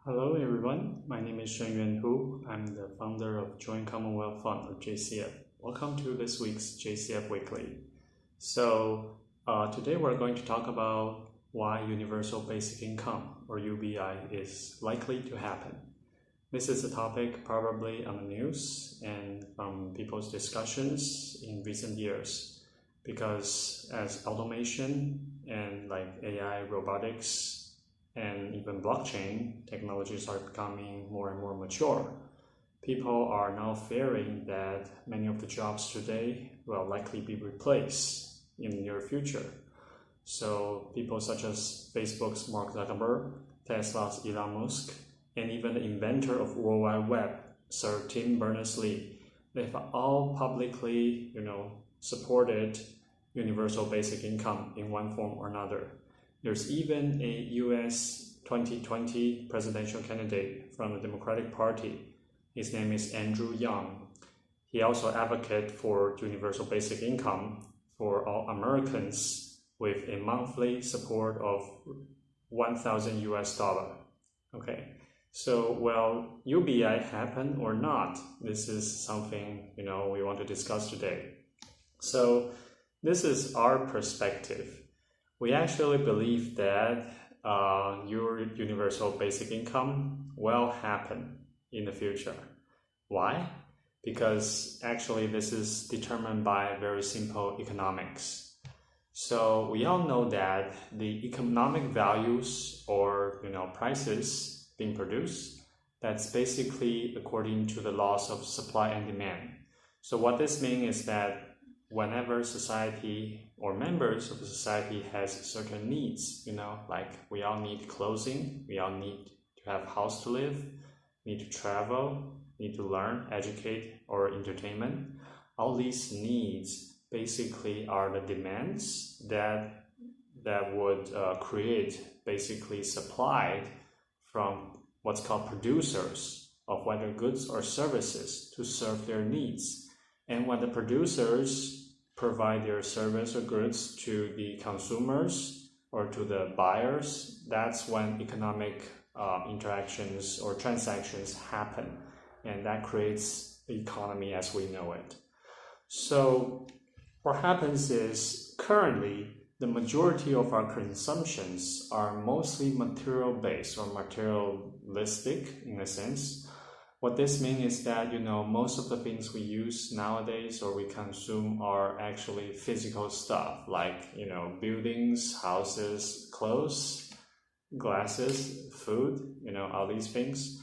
Hello everyone, my name is Shenyuan Hu. I'm the founder of Joint Commonwealth Fund or JCF. Welcome to this week's JCF Weekly. Today we're going to talk about why Universal Basic Income or UBI is likely to happen. This is a topic probably on the news and from people's discussions in recent years because as automation and like AI, robotics, and even blockchain technologies are becoming more and more mature, people are now fearing that many of the jobs today will likely be replaced in the near future. So people such as Facebook's Mark Zuckerberg, Tesla's Elon Musk, and even the inventor of World Wide Web, Sir Tim Berners-Lee, they've all publicly, supported universal basic income in one form or another. There's even a US 2020 presidential candidate from the Democratic Party. His name is Andrew Yang. He also advocated for universal basic income for all Americans with a monthly support of $1,000 US. Okay, so will UBI happen or not? This is something we want to discuss today. So this is our perspective. We actually believe that your universal basic income will happen in the future. Why? Because actually this is determined by very simple economics. So we all know that the economic values or prices being produced, that's basically according to the laws of supply and demand. So what this means is that whenever society or members of the society has certain needs, like we all need clothing, we all need to have a house to live, need to travel, need to learn, educate, or entertainment. All these needs basically are the demands that would create basically supplied from what's called producers of whether goods or services to serve their needs. And when the producers provide their service or goods to the consumers or to the buyers, that's when economic interactions or transactions happen, and that creates the economy as we know it. So what happens is currently the majority of our consumptions are mostly material based or materialistic in a sense. What this means is that, most of the things we use nowadays or we consume are actually physical stuff like, buildings, houses, clothes, glasses, food, all these things.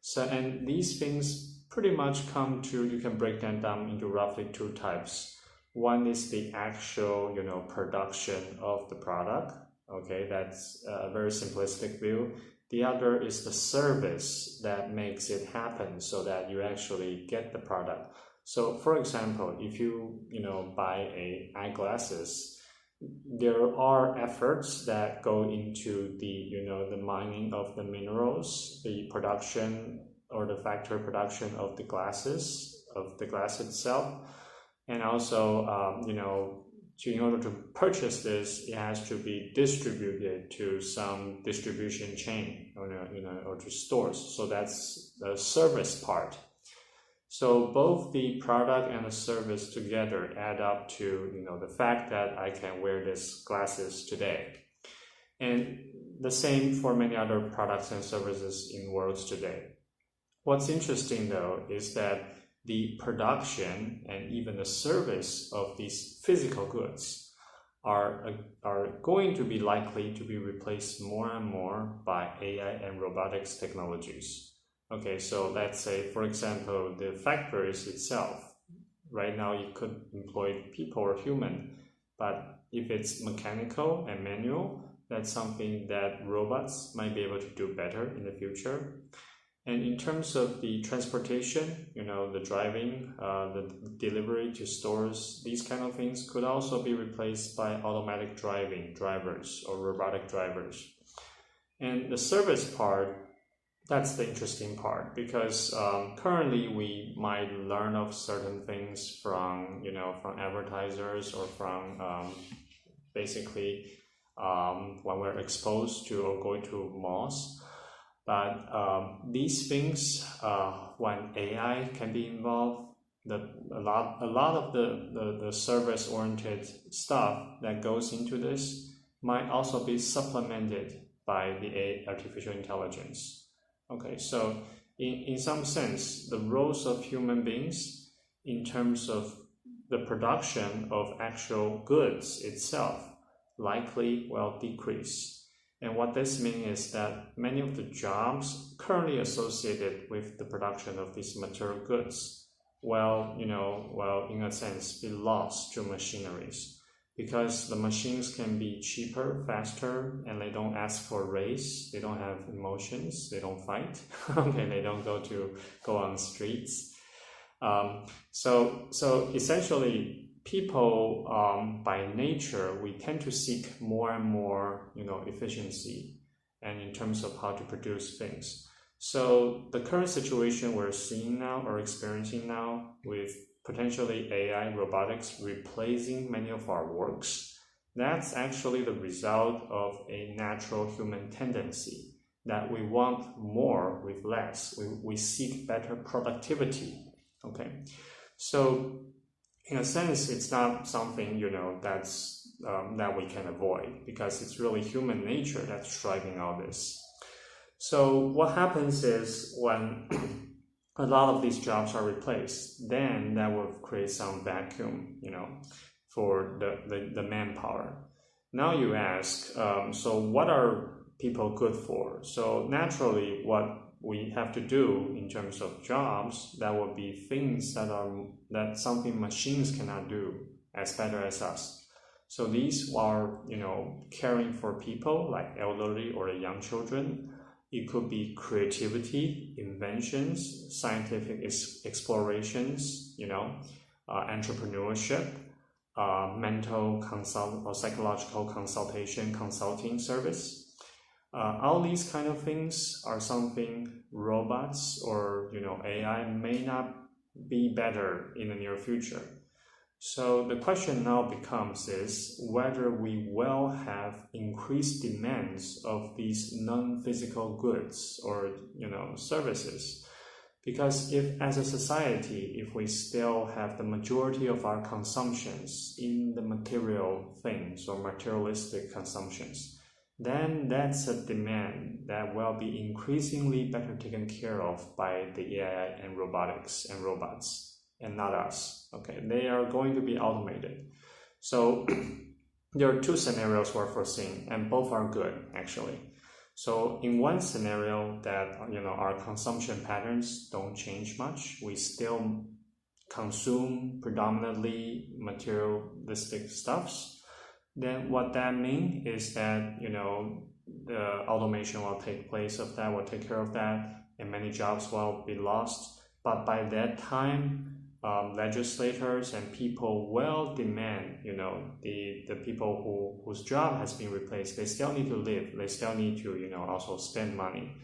So, and these things pretty much you can break them down into roughly two types. One is the actual, production of the product. Okay, that's a very simplistic view. The other is the service that makes it happen so that you actually get the product. So for example, if you buy eyeglasses, there are efforts that go into the mining of the minerals, the production or the factory production of the glass itself, and also in order to purchase this, it has to be distributed to some distribution chain or to stores. So that's the service part. So both the product and the service together add up to the fact that I can wear these glasses today. And the same for many other products and services in worlds today. What's interesting though is that the production and even the service of these physical goods are going to be likely to be replaced more and more by AI and robotics technologies. Okay, so let's say, for example, the factories itself. Right now, you could employ people or human, but if it's mechanical and manual, that's something that robots might be able to do better in the future. And in terms of the transportation, the driving, the delivery to stores, these kind of things could also be replaced by automatic drivers or robotic drivers. And the service part, that's the interesting part because currently we might learn of certain things from advertisers or from basically when we're exposed to or going to malls. But these things, when AI can be involved, a lot of the service-oriented stuff that goes into this might also be supplemented by the artificial intelligence. Okay, so in some sense, the roles of human beings in terms of the production of actual goods itself likely will decrease. And what this means is that many of the jobs currently associated with the production of these material goods will, in a sense, be lost to machineries, because the machines can be cheaper, faster, and they don't ask for a raise, they don't have emotions, they don't fight, okay, they don't go on the streets. So essentially, people, by nature, we tend to seek more and more, efficiency, and in terms of how to produce things. So the current situation we're seeing now or experiencing now with potentially AI, robotics replacing many of our works, that's actually the result of a natural human tendency that we want more with less. We seek better productivity. Okay, so in a sense, it's not something, that's that we can avoid, because it's really human nature that's driving all this. So what happens is when a lot of these jobs are replaced, then that will create some vacuum, for the manpower. Now you ask, so what are people good for? So naturally, what we have to do in terms of jobs, that will be things that something machines cannot do as better as us. So these are, caring for people like elderly or young children. It could be creativity, inventions, scientific explorations, entrepreneurship, mental consult or psychological consulting service. All these kind of things are something robots or AI may not be better in the near future. So the question now becomes is whether we will have increased demands of these non-physical goods or services. Because if as a society, if we still have the majority of our consumptions in the material things or materialistic consumptions, then that's a demand that will be increasingly better taken care of by the AI and robotics and robots, and not us. Okay, they are going to be automated. So there are two scenarios we're foreseeing, and both are good actually. So in one scenario that our consumption patterns don't change much, we still consume predominantly materialistic stuffs, then what that means is that, the automation will take place of that, will take care of that, and many jobs will be lost. But by that time, legislators and people will demand, the people whose job has been replaced, they still need to live, they still need to, also spend money.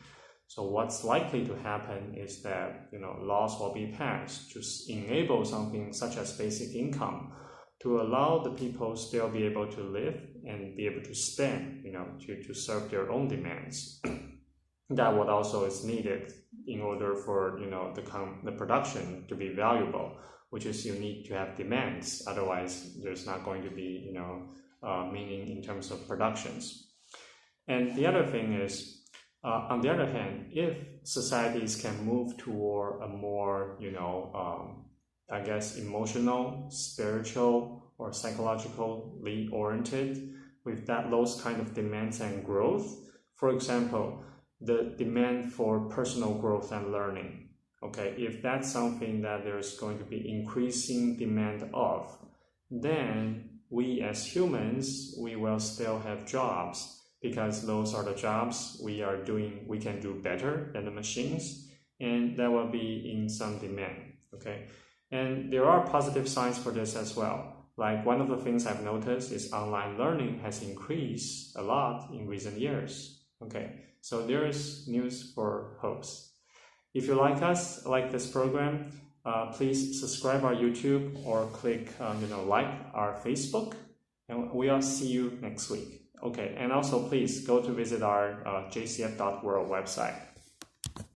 So what's likely to happen is that, laws will be passed to enable something such as basic income, to allow the people still be able to live and be able to spend, to serve their own demands. That what also is needed in order for, the production to be valuable, which is you need to have demands. Otherwise, there's not going to be, meaning in terms of productions. And the other thing is, on the other hand, if societies can move toward a more, emotional, spiritual, or psychologically oriented, with those kind of demands and growth. For example, the demand for personal growth and learning. Okay, if that's something that there's going to be increasing demand of, then we as humans, we will still have jobs, because those are the jobs we can do better than the machines, and that will be in some demand. Okay. And there are positive signs for this as well. Like one of the things I've noticed is online learning has increased a lot in recent years. Okay, so there is news for hopes. If you like this program, please subscribe our YouTube or click, like our Facebook, and we'll see you next week. Okay, and also please go to visit our jcf.world website.